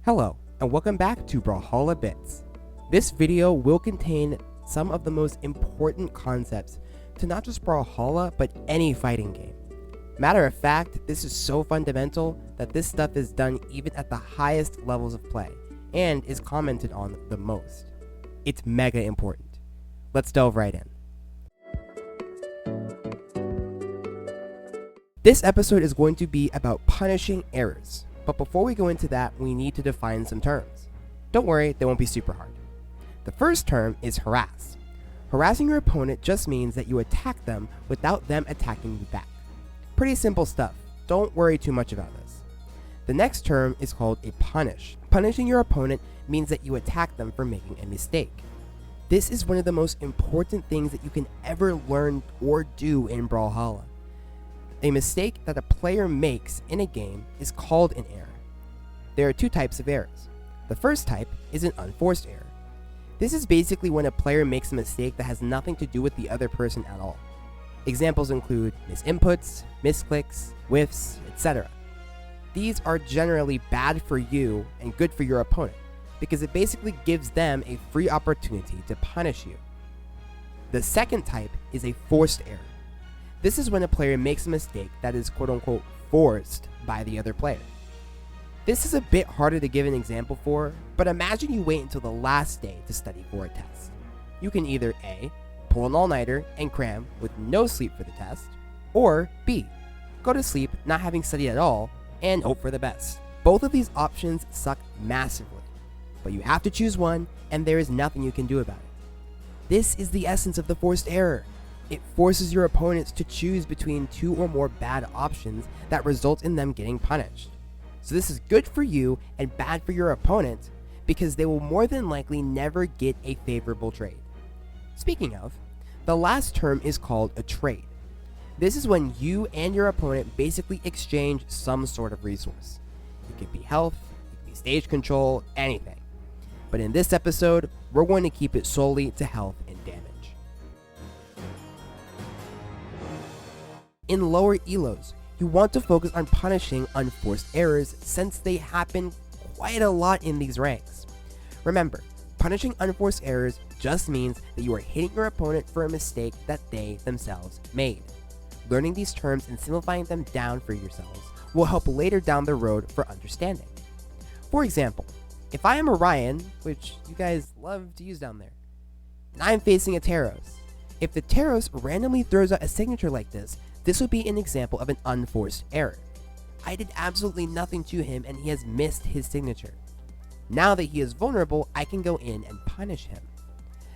Hello, and welcome back to Brawlhalla Bits. This video will contain some of the most important concepts to not just Brawlhalla, but any fighting game. Matter of fact, this is so fundamental that this stuff is done even at the highest levels of play, and is commented on the most. It's mega important. Let's delve right in. This episode is going to be about punishing errors. But before we go into that, we need to define some terms. Don't worry, they won't be super hard. The first term is harass. Harassing your opponent just means that you attack them without them attacking you back. Pretty simple stuff. Don't worry too much about this. The next term is called a punish. Punishing your opponent means that you attack them for making a mistake. This is one of the most important things that you can ever learn or do in Brawlhalla. A mistake that a player makes in a game is called an error. There are two types of errors. The first type is an unforced error. This is basically when a player makes a mistake that has nothing to do with the other person at all. Examples include misinputs, misclicks, whiffs, etc. These are generally bad for you and good for your opponent, because it basically gives them a free opportunity to punish you. The second type is a forced error. This is when a player makes a mistake that is quote-unquote forced by the other player. This is a bit harder to give an example for, but imagine you wait until the last day to study for a test. You can either A, pull an all-nighter and cram with no sleep for the test, or B, go to sleep not having studied at all and hope for the best. Both of these options suck massively, but you have to choose one and there is nothing you can do about it. This is the essence of the forced error. It forces your opponents to choose between two or more bad options that result in them getting punished. So this is good for you and bad for your opponent because they will more than likely never get a favorable trade. Speaking of, the last term is called a trade. This is when you and your opponent basically exchange some sort of resource. It could be health, it could be stage control, anything. But in this episode, we're going to keep it solely to health and damage. In lower elos, you want to focus on punishing unforced errors since they happen quite a lot in these ranks. Remember, punishing unforced errors just means that you are hitting your opponent for a mistake that they themselves made. Learning these terms and simplifying them down for yourselves will help later down the road for understanding. For example, if I am Orion, which you guys love to use down there, and I'm facing a Taros, if the Taros randomly throws out a signature like this would be an example of an unforced error. I did absolutely nothing to him and he has missed his signature. Now that he is vulnerable, I can go in and punish him.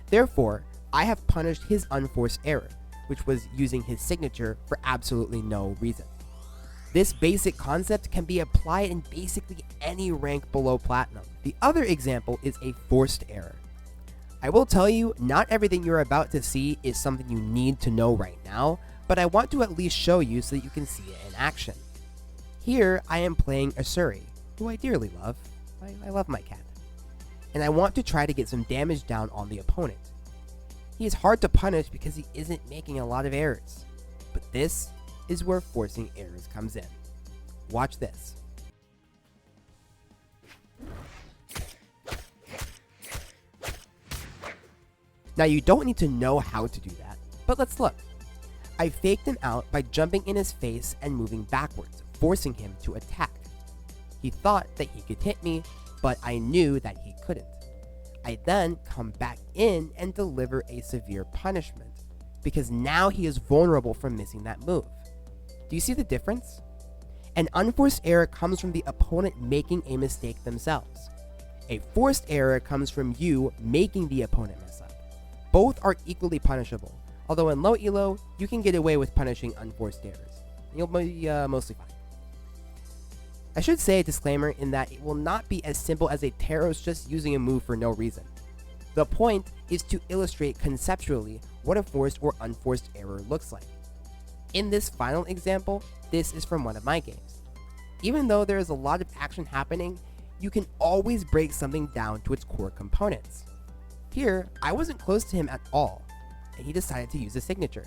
Therefore, I have punished his unforced error, which was using his signature for absolutely no reason. This basic concept can be applied in basically any rank below Platinum. The other example is a forced error. I will tell you, not everything you're about to see is something you need to know right now, but I want to at least show you so that you can see it in action. Here, I am playing Asuri, who I dearly love. I love my cat. And I want to try to get some damage down on the opponent. He is hard to punish because he isn't making a lot of errors. But this is where forcing errors comes in. Watch this. Now you don't need to know how to do that, but let's look. I faked him out by jumping in his face and moving backwards, forcing him to attack. He thought that he could hit me, but I knew that he couldn't. I then come back in and deliver a severe punishment, because now he is vulnerable from missing that move. Do you see the difference? An unforced error comes from the opponent making a mistake themselves. A forced error comes from you making the opponent mess up. Both are equally punishable. Although in low elo, you can get away with punishing unforced errors. You'll be mostly fine. I should say a disclaimer in that it will not be as simple as a Taros just using a move for no reason. The point is to illustrate conceptually what a forced or unforced error looks like. In this final example, this is from one of my games. Even though there is a lot of action happening, you can always break something down to its core components. Here, I wasn't close to him at all, and he decided to use a signature.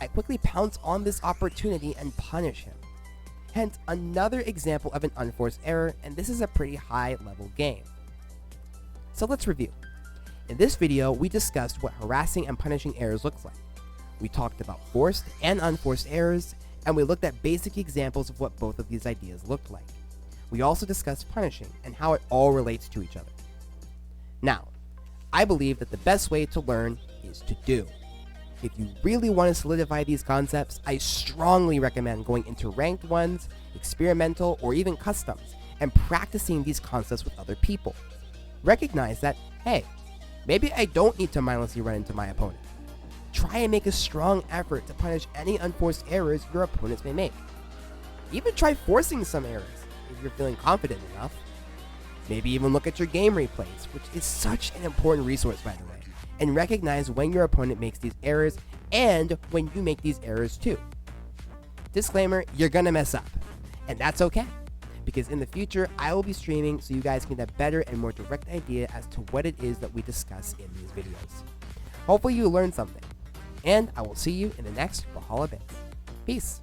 I quickly pounce on this opportunity and punish him. hence another example of an unforced error, and this is a pretty high level game. So let's review. In this video, we discussed what harassing and punishing errors looks like. We talked about forced and unforced errors, and we looked at basic examples of what both of these ideas looked like. We also discussed punishing and how it all relates to each other. Now, I believe that the best way to learn is to do. If you really want to solidify these concepts, I strongly recommend going into ranked ones, experimental, or even customs, and practicing these concepts with other people. Recognize that, hey, maybe I don't need to mindlessly run into my opponent. Try and make a strong effort to punish any unforced errors your opponents may make. Even try forcing some errors if you're feeling confident enough. Maybe even look at your game replays, which is such an important resource, by the way, and recognize when your opponent makes these errors and when you make these errors too. Disclaimer, you're gonna mess up, and that's okay, because in the future I will be streaming so you guys can get a better and more direct idea as to what it is that we discuss in these videos. Hopefully you learned something, and I will see you in the next Brawlhalla bits. Peace!